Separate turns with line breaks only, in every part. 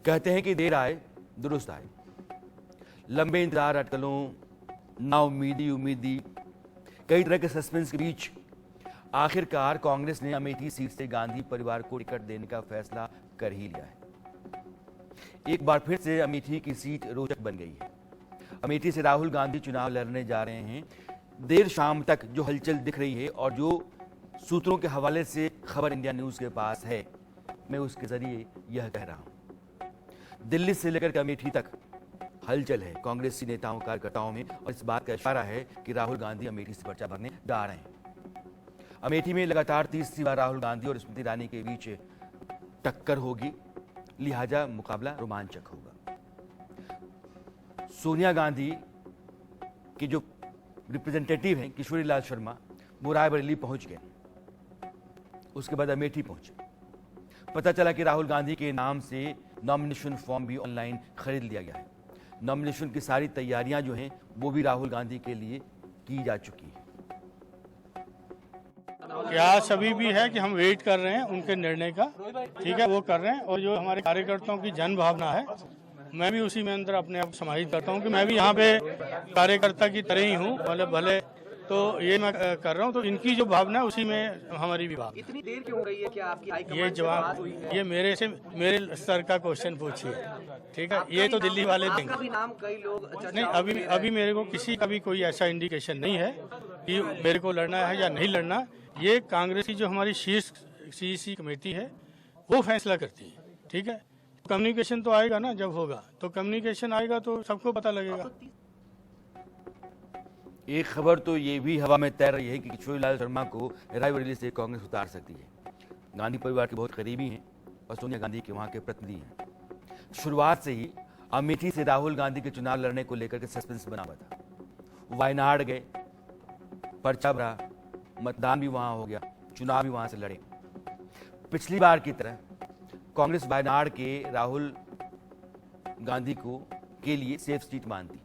कहते हैं कि देर आए दुरुस्त आए। लंबे इंतजार, अटकलों, नाउमीदी, उम्मीदी, कई तरह के सस्पेंस के बीच आखिरकार कांग्रेस ने अमेठी सीट से गांधी परिवार को टिकट देने का फैसला कर ही लिया है। एक बार फिर से अमेठी की सीट रोचक बन गई है। अमेठी से राहुल गांधी चुनाव लड़ने जा रहे हैं। देर शाम तक जो हलचल दिख रही है और जो सूत्रों के हवाले से खबर इंडिया न्यूज के पास है, मैं उसके जरिए यह कह रहा हूं। दिल्ली से लेकर अमेठी तक हलचल है कांग्रेसी नेताओं कार्यकर्ताओं में, और इस बात का इशारा है कि राहुल गांधी अमेठी से पर्चा भरने जा रहे हैं। अमेठी में लगातार तीसरी बार राहुल गांधी और स्मृति ईरानी के बीच टक्कर होगी, लिहाजा मुकाबला रोमांचक होगा। सोनिया गांधी की जो रिप्रेजेंटेटिव हैं किशोरी लाल शर्मा, वो रायबरेली पहुंच गए, उसके बाद अमेठी पहुंचे। पता चला कि राहुल गांधी के नाम से नॉमिनेशन फॉर्म भी ऑनलाइन खरीद लिया गया है। नॉमिनेशन की सारी तैयारियां जो हैं वो भी राहुल गांधी के लिए की जा चुकी है।
प्रयास अभी भी है कि हम वेट कर रहे हैं उनके निर्णय का, ठीक है, वो कर रहे हैं। और जो हमारे कार्यकर्ताओं की जन भावना है, मैं भी उसी में अंदर अपने आप समाहित करता हूं कि मैं भी यहाँ पे कार्यकर्ता की तरह ही हूँ, भले तो ये मैं कर रहा हूँ। तो इनकी जो भावना है उसी में हमारी भी भावना।
इतनी देर क्यों हो गई है? क्या आपकी
ये जवाब ये मेरे स्तर का क्वेश्चन पूछिए, ठीक है। ये तो दिल्ली वाले देंगे।
भी नाम कई लोग
नहीं, अभी मेरे को किसी का भी कोई ऐसा इंडिकेशन नहीं है कि मेरे को लड़ना है या नहीं लड़ना। ये कांग्रेस की जो हमारी शीर्ष सीईसी कमेटी है वो फैसला करती है, ठीक है। कम्युनिकेशन तो आएगा ना, जब होगा तो कम्युनिकेशन आएगा तो सबको पता लगेगा।
एक खबर तो ये भी हवा में तैर रही है कि किशोरी लाल शर्मा को रायबरेली से कांग्रेस उतार सकती है। गांधी परिवार के बहुत करीबी हैं और सोनिया गांधी के वहां के प्रतिनिधि हैं। शुरुआत से ही अमेठी से राहुल गांधी के चुनाव लड़ने को लेकर के सस्पेंस बना हुआ था। वायनाड गए, पर्चा भरा, मतदान भी वहां हो गया, चुनाव भी वहां से लड़े। पिछली बार की तरह कांग्रेस वायनाड के राहुल गांधी को के लिए सेफ सीट मानती।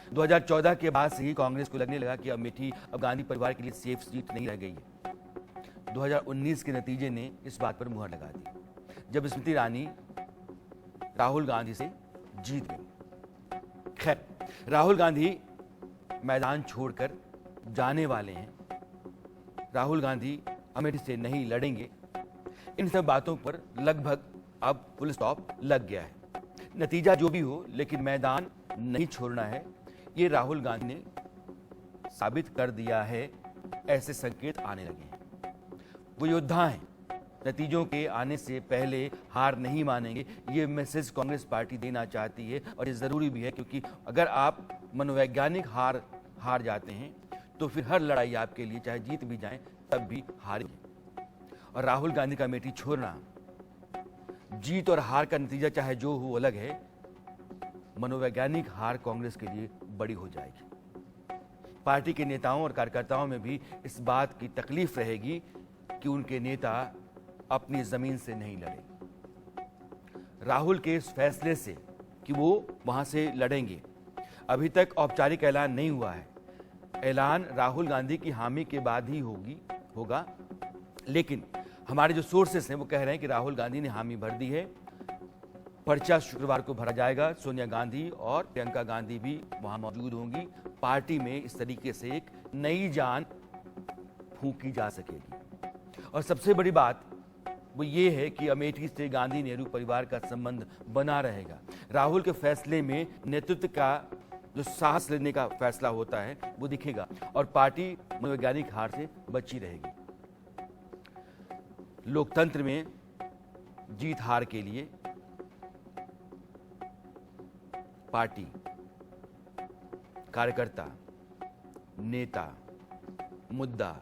2014 के बाद से ही कांग्रेस को लगने लगा कि अमेठी अब गांधी परिवार के लिए सेफ सीट नहीं रह गई है। 2019 के नतीजे ने इस बात पर मुहर लगा दी, जब स्मृति ईरानी राहुल गांधी से जीत गई। खैर, राहुल गांधी मैदान छोड़कर जाने वाले हैं, राहुल गांधी अमेठी से नहीं लड़ेंगे, इन सब बातों पर लगभग अब फुल स्टॉप लग गया है। नतीजा जो भी हो, लेकिन मैदान नहीं छोड़ना है, ये राहुल गांधी ने साबित कर दिया है। ऐसे संकेत आने लगे हैं। वो योद्धा हैं, नतीजों के आने से पहले हार नहीं मानेंगे। ये मैसेज कांग्रेस पार्टी देना चाहती है, और ये जरूरी भी है, क्योंकि अगर आप मनोवैज्ञानिक हार जाते हैं तो फिर हर लड़ाई आपके लिए, चाहे जीत भी जाए तब भी हारेंगे। और राहुल गांधी का अमेठी छोड़ना, जीत और हार का नतीजा चाहे जो हो अलग है, मनोवैज्ञानिक हार कांग्रेस के लिए बड़ी हो जाएगी। पार्टी के नेताओं और कार्यकर्ताओं में भी इस बात की तकलीफ रहेगी कि उनके नेता अपनी जमीन से नहीं लड़े। राहुल के इस फैसले से कि वो वहां से लड़ेंगे, अभी तक औपचारिक ऐलान नहीं हुआ है। ऐलान राहुल गांधी की हामी के बाद ही होगा, लेकिन हमारे जो सोर्सेस हैं वो कह रहे हैं कि राहुल गांधी ने हामी भर दी है। पर्चा शुक्रवार को भरा जाएगा। सोनिया गांधी और प्रियंका गांधी भी वहां मौजूद होंगी। पार्टी में इस तरीके से एक नई जान फूंकी जा सकेगी। और सबसे बड़ी बात वो ये है कि अमेठी से गांधी नेहरू परिवार का संबंध बना रहेगा। राहुल के फैसले में नेतृत्व का जो साहस लेने का फैसला होता है वो दिखेगा, और पार्टी मनोवैज्ञानिक हार से बची रहेगी। लोकतंत्र में जीत हार के लिए पार्टी, कार्यकर्ता, नेता, मुद्दा,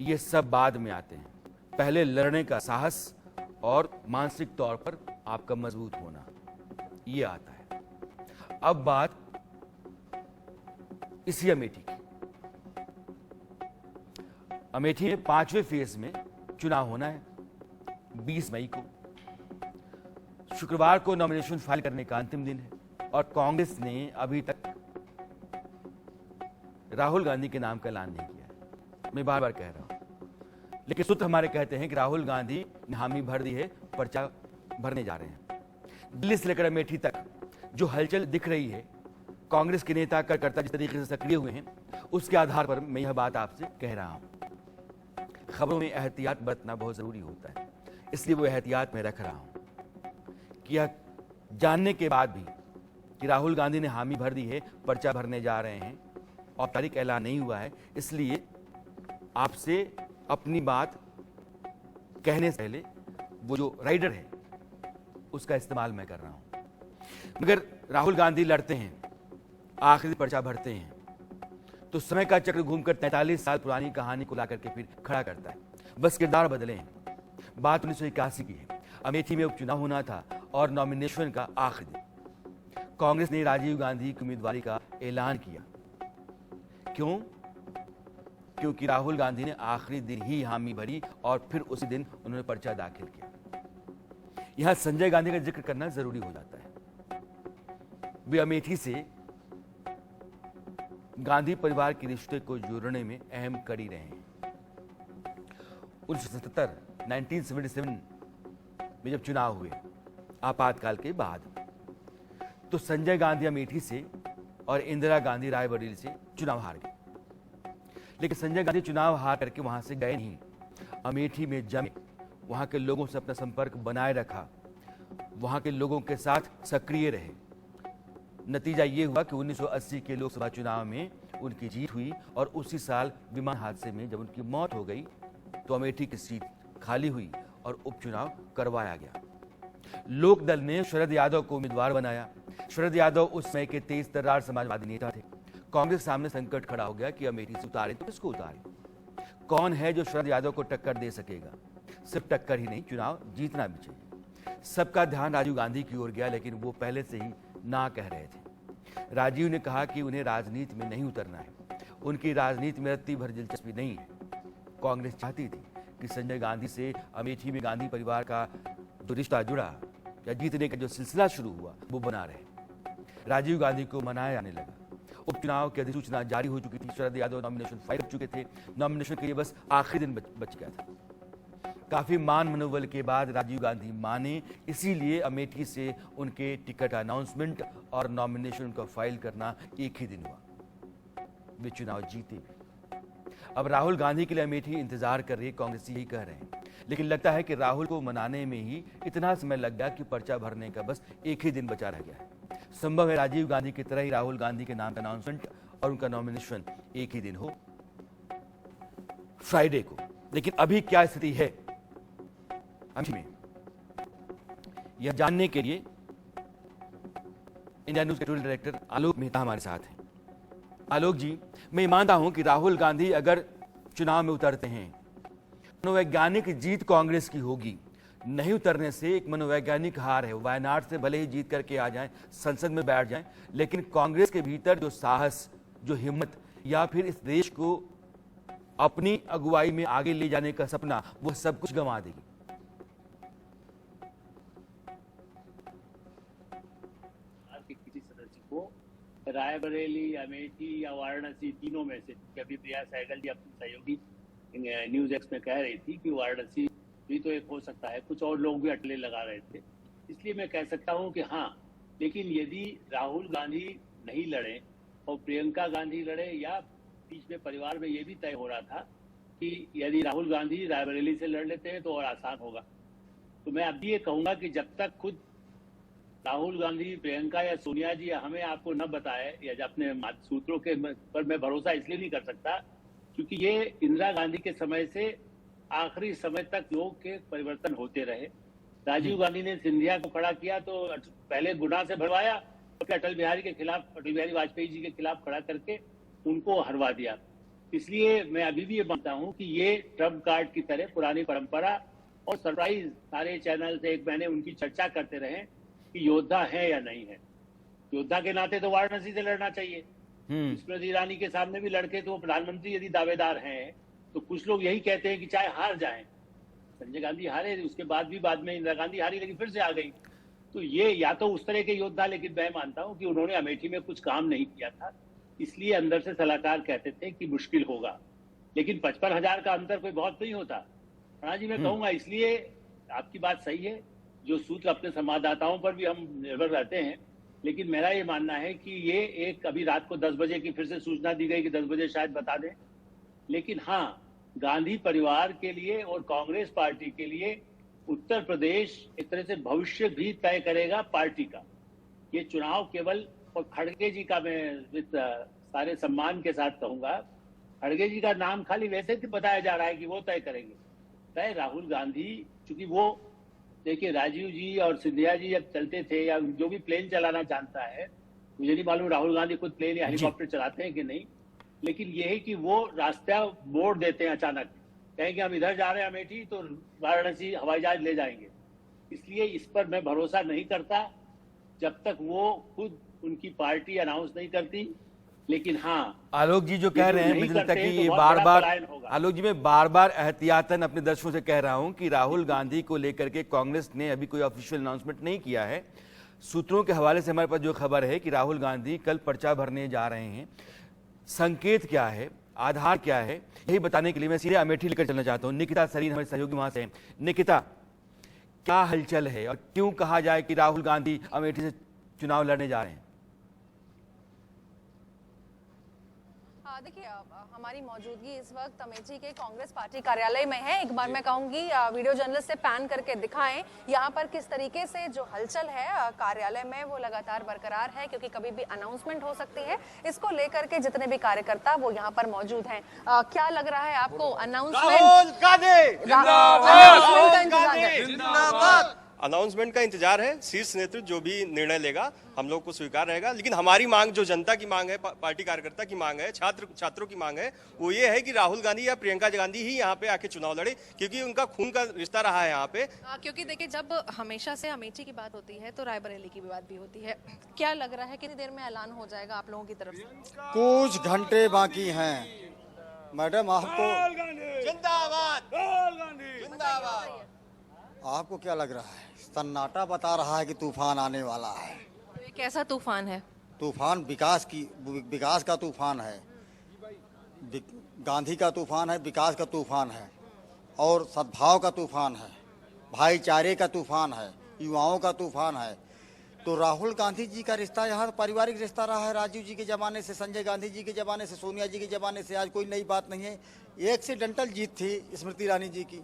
ये सब बाद में आते हैं। पहले लड़ने का साहस और मानसिक तौर पर आपका मजबूत होना, ये आता है। अब बात इसी अमेठी की। अमेठी में 5वें फेज में चुनाव होना है 20 मई को। शुक्रवार को नॉमिनेशन फाइल करने का अंतिम दिन है, और कांग्रेस ने अभी तक राहुल गांधी के नाम का ऐलान नहीं किया है। मैं बार बार कह रहा हूं, लेकिन सूत्र हमारे कहते हैं कि राहुल गांधी ने हामी भर दी है, पर्चा भरने जा रहे हैं। दिल्ली से लेकर अमेठी तक जो हलचल दिख रही है, कांग्रेस के नेता कार्यकर्ता जिस तरीके से सक्रिय हुए हैं, उसके आधार पर मैं यह बात आपसे कह रहा हूं। खबरों में एहतियात बरतना बहुत जरूरी होता है, इसलिए वो एहतियात मैं रख रहा हूं कि यह जानने के बाद भी कि राहुल गांधी ने हामी भर दी है, पर्चा भरने जा रहे हैं, औपचारिक ऐलान नहीं हुआ है, इसलिए आपसे अपनी बात कहने से पहले वो जो राइडर है उसका इस्तेमाल मैं कर रहा हूं। मगर राहुल गांधी लड़ते हैं, आखिरी पर्चा भरते हैं, तो समय का चक्र घूमकर 43 साल पुरानी कहानी को लाकर के फिर खड़ा करता है। बस किरदार बदले हैं। बात 1981 की है। अमेठी में उपचुनाव होना था और नॉमिनेशन का आखिरी दिन कांग्रेस ने राजीव गांधी की उम्मीदवारी का ऐलान किया। क्यों? क्योंकि राहुल गांधी ने आखिरी दिन ही हामी भरी और फिर उसी दिन उन्होंने पर्चा दाखिल किया। यहां संजय गांधी का जिक्र करना जरूरी हो जाता है। वे अमेठी से गांधी परिवार के रिश्ते को जोड़ने में अहम कड़ी रहे हैं। 1977 में जब चुनाव हुए आपातकाल के बाद, तो संजय गांधी अमेठी से और इंदिरा गांधी रायबरेली से चुनाव हार गए। लेकिन संजय गांधी चुनाव हार करके वहां से गए नहीं, अमेठी में जमे, वहां के लोगों से अपना संपर्क बनाए रखा, वहां के लोगों के साथ सक्रिय रहे। नतीजा ये हुआ कि 1980 के लोकसभा चुनाव में उनकी जीत हुई और उसी साल विमान हादसे में जब उनकी मौत हो गई तो अमेठी की सीट खाली हुई और उपचुनाव करवाया गया। लोकदल ने शरद यादव को उम्मीदवार बनाया। शरद यादव उस समय के तेज तर्रार समाजवादी नेता थे। कांग्रेस सामने संकट खड़ा हो गया कि अमेठी से उतारे तो किसको उतारे? कौन है जो शरद यादव को टक्कर दे सकेगा? सिर्फ टक्कर ही नहीं, चुनाव जीतना भी चाहिए। सबका ध्यान राजीव गांधी की ओर गया, लेकिन वो पहले से ही ना कह रहे थे। राजीव ने कहा कि उन्हें राजनीति में नहीं उतरना है, उनकी राजनीति में रत्ती भर दिलचस्पी नहीं है। कांग्रेस चाहती थी कि संजय गांधी से अमेठी में गांधी परिवार का जो रिश्ता जुड़ा या जीतने का जो सिलसिला शुरू हुआ वो बना रहे। राजीव गांधी को मनाया जाने लगा। उपचुनाव की अधिसूचना जारी हो चुकी थी। शरद यादव नॉमिनेशन फाइल कर चुके थे। नॉमिनेशन के लिए बस आखिरी दिन बच गया था। काफी मान मनोबल के बाद राजीव गांधी माने, इसीलिए अमेठी से उनके टिकट अनाउंसमेंट और नॉमिनेशन का फाइल करना एक ही दिन हुआ। वे चुनाव जीते भी। अब राहुल गांधी के लिए अमेठी इंतजार कर रही, कांग्रेस यही कह रहे हैं। लेकिन लगता है कि राहुल को मनाने में ही इतना समय लग गया कि पर्चा भरने का बस एक ही दिन बचा रह गया है। संभव है राजीव गांधी की तरह ही राहुल गांधी के नाम का अनाउंसमेंट और उनका नॉमिनेशन एक ही दिन हो, फ्राइडे को। लेकिन अभी क्या स्थिति है अमेठी में, यह जानने के लिए इंडिया न्यूज के एडिटोरियल डायरेक्टर आलोक मेहता हमारे साथ हैं। आलोक जी, मैं मानता हूं कि राहुल गांधी अगर चुनाव में उतरते हैं, मनोवैज्ञानिक जीत कांग्रेस की होगी। नहीं उतरने से एक मनोवैज्ञानिक हार है। वायनाड से भले ही जीत करके आ जाएं, संसद में बैठ जाएं, लेकिन कांग्रेस के भीतर जो साहस, जो हिम्मत या फिर इस देश को अपनी अगुवाई में आगे ले जाने का सपना, वो सब कुछ गंवा देगी।
किसी सदस्य को रायबरेली, अमेठी या वाराणसी, तीनों में से, अभी प्रिया सहगल जी अपनी सहयोगी न्यूज एक्स में कह रही थी कि वाराणसी भी तो एक हो सकता है, कुछ और लोग भी अटले लगा रहे थे। इसलिए मैं कह सकता हूं कि हाँ, लेकिन यदि राहुल गांधी नहीं लड़े और प्रियंका गांधी लड़े, या बीच में परिवार में ये भी तय हो रहा था कि यदि राहुल गांधी रायबरेली से लड़ लेते हैं तो और आसान होगा। तो मैं अब ये कहूंगा कि जब तक खुद राहुल गांधी, प्रियंका या सोनिया जी हमें आपको न बताए, या अपने सूत्रों के पर मैं भरोसा इसलिए नहीं कर सकता क्योंकि ये इंदिरा गांधी के समय से आखिरी समय तक लोग के परिवर्तन होते रहे। राजीव गांधी ने सिंधिया को खड़ा किया तो पहले गुनाह से भरवाया, फिर अटल बिहारी वाजपेयी जी के खिलाफ खड़ा करके उनको हरवा दिया। इसलिए मैं अभी भी ये मानता हूं कि ये ट्रम्प कार्ड की तरह पुरानी परंपरा और सरप्राइज, सारे चैनल से एक महीने उनकी चर्चा करते रहे कि योद्धा है या नहीं है। योद्धा के नाते तो वाराणसी से लड़ना चाहिए। स्मृति ईरानी के सामने भी लड़के तो प्रधानमंत्री यदि दावेदार हैं, तो कुछ लोग यही कहते हैं कि चाहे हार जाएं। संजय गांधी हारे, उसके बाद भी बाद में इंदिरा गांधी हारी, लेकिन फिर से आ गई। तो ये या तो उस तरह के योद्धा, लेकिन मैं मानता हूं कि उन्होंने अमेठी में कुछ काम नहीं किया था, इसलिए अंदर से सलाहकार कहते थे कि मुश्किल होगा। लेकिन 55,000 का अंतर कोई बहुत नहीं होता। राणा जी, मैं कहूंगा, इसलिए आपकी बात सही है जो सूत्र अपने संवाददाताओं पर भी हम निर्भर रहते हैं, लेकिन मेरा ये मानना है कि ये एक अभी रात को 10 बजे की फिर से सूचना दी गई कि 10 बजे शायद बता दें, लेकिन हाँ, गांधी परिवार के लिए और कांग्रेस पार्टी के लिए उत्तर प्रदेश एक तरह से भविष्य भी तय करेगा पार्टी का। ये चुनाव केवल, और खड़गे जी का मैं सारे सम्मान के साथ कहूंगा, खड़गे जी का नाम खाली वैसे ही बताया जा रहा है कि वो तय करेंगे। तय राहुल गांधी, चूंकि वो देखिए राजीव जी और सिंधिया जी जब चलते थे, या जो भी प्लेन चलाना जानता है, मुझे नहीं मालूम राहुल गांधी खुद प्लेन या हेलीकॉप्टर चलाते हैं कि नहीं, लेकिन ये है कि वो रास्ता मोड़ देते हैं अचानक, कहेंगे हम इधर जा रहे हैं अमेठी तो वाराणसी हवाई जहाज ले जाएंगे। इसलिए इस पर मैं भरोसा नहीं करता जब तक वो खुद उनकी पार्टी अनाउंस नहीं करती। लेकिन हाँ,
आलोक जी जो कह रहे हैं, मुझे लगता है कि ये बार बार, आलोक जी मैं बार बार एहतियातन अपने दर्शकों से कह रहा हूं कि राहुल गांधी को लेकर के कांग्रेस ने अभी कोई ऑफिशियल अनाउंसमेंट नहीं किया है। सूत्रों के हवाले से हमारे पास जो खबर है कि राहुल गांधी कल पर्चा भरने जा रहे हैं। संकेत क्या है, आधार क्या है, यही बताने के लिए मैं सीधे अमेठी लेकर चलना चाहता हूं। निकिता सरीन हमारे सहयोगी वहां से। निकिता, क्या हलचल है और क्यों कहा जाए कि राहुल गांधी अमेठी से चुनाव लड़ने जा रहे हैं?
देखिए, हमारी मौजूदगी इस वक्त अमेठी के कांग्रेस पार्टी कार्यालय में है। एक बार मैं कहूंगी वीडियो जर्नलिस्ट से पैन करके दिखाएं यहाँ पर किस तरीके से जो हलचल है कार्यालय में वो लगातार बरकरार है, क्योंकि कभी भी अनाउंसमेंट हो सकती है। इसको लेकर के जितने भी कार्यकर्ता वो यहाँ पर मौजूद हैं। क्या लग रहा है आपको? अनाउंसमेंट
अनाउंसमेंट का इंतजार है। शीर्ष नेतृत्व जो भी निर्णय लेगा हम लोग को स्वीकार रहेगा, लेकिन हमारी मांग, जो जनता की मांग है, पार्टी कार्यकर्ता की मांग है, छात्रों की मांग है, वो ये है कि राहुल गांधी या प्रियंका गांधी ही यहाँ पे आके चुनाव लड़े, क्योंकि उनका खून का रिश्ता रहा है यहाँ पे।
क्योंकि देखिए, जब हमेशा से अमेठी की बात होती है तो रायबरेली की भी बात भी होती है। क्या लग रहा है कितनी देर में ऐलान हो जाएगा आप लोगों की तरफ से?
कुछ घंटे बाकी हैं मैडम। आपको
जिंदाबाद, जिंदाबाद।
आपको क्या लग रहा है? सन्नाटा बता रहा है कि तूफान आने वाला है।
तो ये कैसा तूफान है?
तूफान विकास का तूफान है, गांधी का तूफान है, विकास का तूफान है, और सद्भाव का तूफान है, भाईचारे का तूफान है, युवाओं का तूफान है। तो राहुल गांधी जी का रिश्ता यहाँ पारिवारिक रिश्ता रहा है, राजीव जी के ज़माने से, संजय गांधी जी के ज़माने से, सोनिया जी के ज़माने से। आज कोई नई बात नहीं है। एक्सीडेंटल जीत थी स्मृति ईरानी जी की,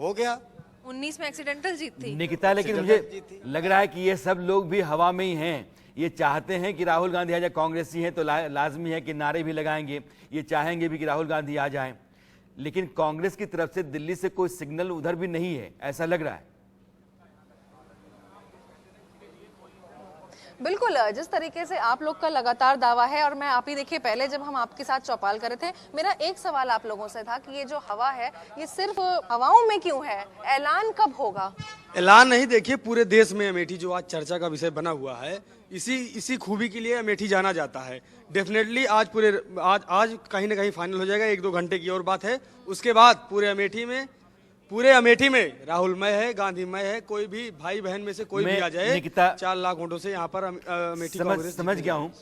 हो गया।
19 में एक्सीडेंटल जीत थी
निकिता, लेकिन मुझे लग रहा है कि ये सब लोग भी हवा में ही हैं। ये चाहते हैं कि राहुल गांधी आ जाए, कांग्रेसी हैं तो लाजमी है कि नारे भी लगाएंगे, ये चाहेंगे भी कि राहुल गांधी आ जाएं, लेकिन कांग्रेस की तरफ से दिल्ली से कोई सिग्नल उधर भी नहीं है, ऐसा लग रहा है।
बिल्कुल, जिस तरीके से आप लोग का लगातार दावा है, और मैं आप ही देखिए, पहले जब हम आपके साथ चौपाल कर रहे थे, मेरा एक सवाल आप लोगों से था कि ये जो हवा है ये सिर्फ हवाओं में क्यों है? ऐलान कब होगा?
ऐलान नहीं, देखिए पूरे देश में अमेठी जो आज चर्चा का विषय बना हुआ है, इसी खूबी के लिए अमेठी जाना जाता है। डेफिनेटली आज कहीं ना कहीं फाइनल हो जाएगा। 1-2 घंटे की और बात है, उसके बाद पूरे अमेठी में राहुलमय है, गांधीमय है। कोई भी भाई बहन में से कोई भी आ जाए, 4 लाख वोटों से यहाँ पर अमेठी
समझ गया हूँ।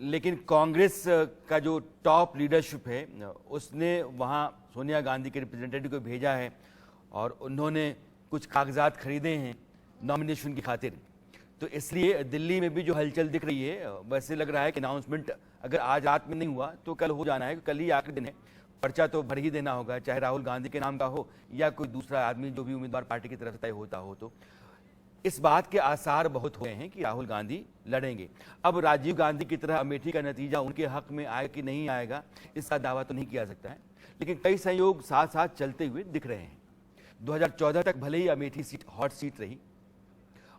लेकिन कांग्रेस का जो टॉप लीडरशिप है उसने वहाँ सोनिया गांधी के रिप्रेजेंटेटिव को भेजा है और उन्होंने कुछ कागजात खरीदे हैं नॉमिनेशन की खातिर। तो इसलिए दिल्ली में भी जो हलचल दिख रही है, वैसे लग रहा है कि अनाउंसमेंट अगर आज रात में नहीं हुआ तो कल हो जाना है। कल ही आखिरी दिन है, पर्चा तो भर ही देना होगा, चाहे राहुल गांधी के नाम का हो या कोई दूसरा आदमी जो भी उम्मीदवार पार्टी की तरफ से तय होता हो। तो इस बात के आसार बहुत हो गए हैं कि राहुल गांधी लड़ेंगे। अब राजीव गांधी की तरह अमेठी का नतीजा उनके हक में आएगा कि नहीं आएगा, इसका दावा तो नहीं किया सकता है, लेकिन कई संयोग साथ साथ चलते हुए दिख रहे हैं। 2014 तक भले ही अमेठी सीट हॉट सीट रही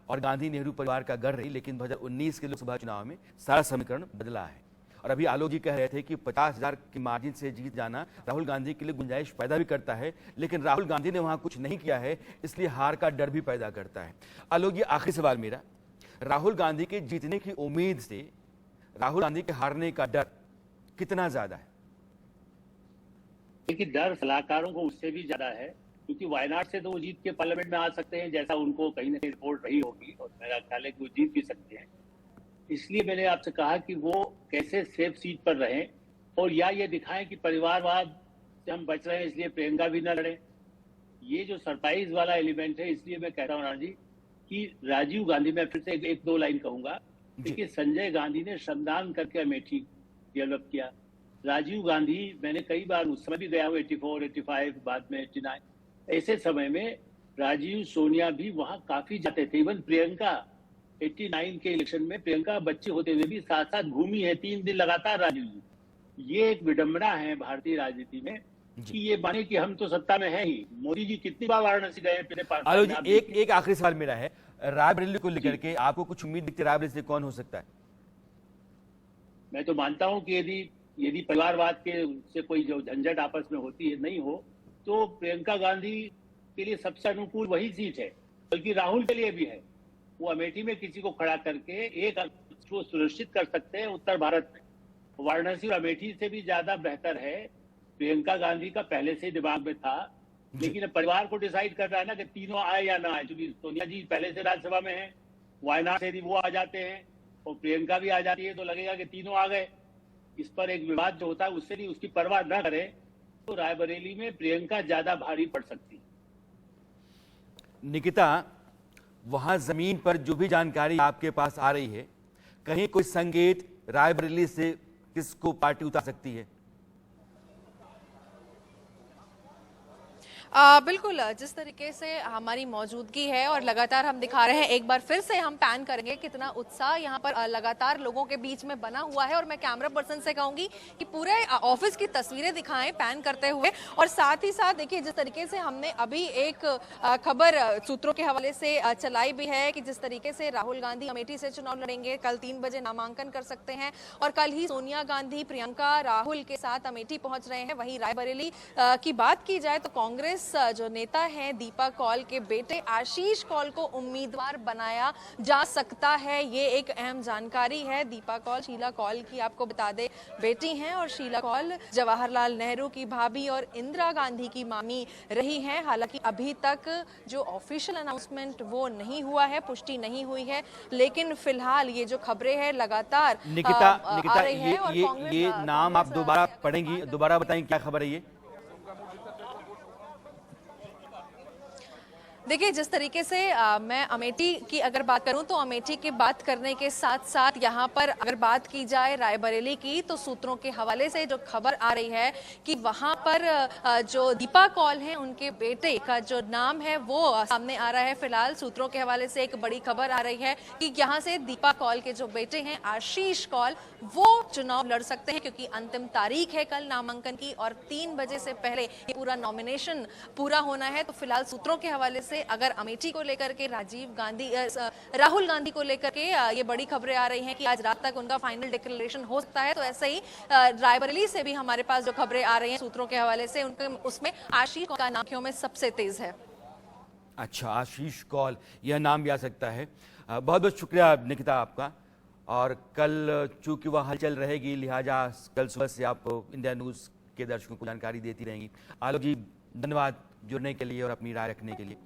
और गांधी नेहरू परिवार का गढ़ रही, लेकिन 2019 के लोकसभा चुनाव में सारा समीकरण बदला है। और अभी आलोक जी कह रहे थे कि 50,000 की मार्जिन से जीत जाना राहुल गांधी के लिए गुंजाइश पैदा भी करता है, लेकिन राहुल गांधी ने वहां कुछ नहीं किया है, इसलिए हार का डर भी पैदा करता है। आलोक जी, आखिरी सवाल मेरा, राहुल गांधी के जीतने की उम्मीद से राहुल गांधी के हारने का डर कितना ज्यादा है?
देखिए, डर सलाहकारों को उससे भी ज्यादा है, क्योंकि वायनाड से तो वो जीत के पार्लियामेंट में आ सकते हैं, जैसा उनको कहीं ना कहीं रिपोर्ट रही होगी, और मेरा ख्याल है कि वो जीत भी सकते हैं। इसलिए मैंने आपसे कहा कि वो कैसे सेफ सीट पर रहें, और या ये दिखाएं कि परिवारवाद से हम बच रहे हैं इसलिए प्रियंका भी न लड़े, ये जो सरप्राइज वाला एलिमेंट है, इसलिए मैं कह रहा हूँ राणा जी कि राजीव गांधी, मैं फिर से एक दो लाइन कहूंगा, देखिए संजय गांधी ने श्रमदान करके अमेठी डेवलप किया। राजीव गांधी, मैंने कई बार उस समय भी गया हूँ, 84, 85, बाद में 89, ऐसे समय में राजीव सोनिया भी वहां काफी जाते थे। इवन प्रियंका 89 के इलेक्शन में प्रियंका बच्चे होते हुए भी साथ साथ घूमी है 3 दिन लगातार राजीव जी। ये एक विडंबना है भारतीय राजनीति में कि ये माने कि हम तो सत्ता में हैं ही। मोदी जी कितनी बार वाराणसी गए पिछले 5 साल
आलोक
में, आप
जी, एक आखिरी सवाल मेरा है, रायबरेली को लेकर के आपको कुछ उम्मीद दिखती है? रायबरेली से कौन हो सकता है?
मैं तो मानता हूं कि यदि परिवारवाद के से कोई जो झंझट आपस में होती है नहीं हो, तो प्रियंका गांधी के लिए सबसे अनुकूल वही सीट है, बल्कि राहुल के लिए भी है। वो अमेठी में किसी को खड़ा करके एक को सुनिश्चित कर सकते हैं उत्तर भारत में। वाराणसी और अमेठी से भी ज्यादा बेहतर है। प्रियंका गांधी का पहले से दिमाग में था, लेकिन अब परिवार को डिसाइड करना है ना कि तीनों आए या ना आए। क्योंकि सोनिया जी पहले से राज्यसभा में है, वायनाड से यदि वो आ जाते हैं और प्रियंका भी आ जाती है तो लगेगा कि तीनों आ गए। इस पर एक विवाद जो होता है उससे भी उसकी परवाह न करें तो रायबरेली में प्रियंका ज्यादा भारी पड़ सकती है।
निकिता, वहां जमीन पर जो भी जानकारी आपके पास आ रही है, कहीं कोई संकेत रायबरेली से किसको पार्टी उतार सकती है?
बिल्कुल, जिस तरीके से हमारी मौजूदगी है और लगातार हम दिखा रहे हैं, एक बार फिर से हम पैन करेंगे कितना उत्साह यहाँ पर लगातार लोगों के बीच में बना हुआ है। और मैं कैमरा पर्सन से कहूंगी कि पूरे ऑफिस की तस्वीरें दिखाएं पैन करते हुए। और साथ ही साथ देखिए जिस तरीके से हमने अभी एक खबर सूत्रों के हवाले से चलाई भी है कि जिस तरीके से राहुल गांधी अमेठी से चुनाव लड़ेंगे, कल 3 बजे नामांकन कर सकते हैं और कल ही सोनिया गांधी प्रियंका राहुल के साथ अमेठी पहुंच रहे हैं। वहीं रायबरेली की बात की जाए तो कांग्रेस जो नेता हैं दीपा कौल के बेटे आशीष कौल को उम्मीदवार बनाया जा सकता है, ये एक अहम जानकारी है। दीपा कौल शीला कौल की आपको बता दे बेटी हैं और शीला कौल जवाहरलाल नेहरू की भाभी और इंदिरा गांधी की मामी रही हैं। हालांकि अभी तक जो ऑफिशियल अनाउंसमेंट वो नहीं हुआ है, पुष्टि नहीं हुई है, लेकिन फिलहाल ये जो खबरें हैं लगातार
निकिता,
आ रही हैं। और
ये नाम आप दोबारा पढ़ेंगी, दोबारा बताएं क्या खबर है ये?
देखिए जिस तरीके से मैं अमेठी की अगर बात करूं तो अमेठी की बात करने के साथ साथ यहां पर अगर बात की जाए रायबरेली की तो सूत्रों के हवाले से जो खबर आ रही है कि वहां पर जो दीपा कौल हैं उनके बेटे का जो नाम है वो सामने आ रहा है। फिलहाल सूत्रों के हवाले से एक बड़ी खबर आ रही है कि यहां से दीपा कौल के जो बेटे हैं आशीष कौल वो चुनाव लड़ सकते हैं, क्योंकि अंतिम तारीख है कल नामांकन की और 3 बजे से पहले ये पूरा नॉमिनेशन पूरा होना है। तो फिलहाल सूत्रों के हवाले से अगर अमेठी को लेकर के राहुल गांधी को लेकर के ये बड़ी खबरें आ रही हैं कि आज रात तक उनका फाइनल डिक्लेरेशन हो सकता है, तो ऐसे ही रायबरेली से भी हमारे पास जो खबरें आ रही हैं सूत्रों के हवाले से उनके उसमें आशीष का नाम आंखों में सबसे तेज है।
अच्छा, आशीष कौल यह नाम भी आ सकता है। बहुत बहुत शुक्रिया निकिता आपका। और कल चूंकि वह हलचल रहेगी, लिहाजा कल सुबह से आप इंडिया न्यूज़ के दर्शकों को जानकारी देती रहेंगी। आलोक जी, धन्यवाद जुड़ने के लिए और अपनी राय रखने के लिए।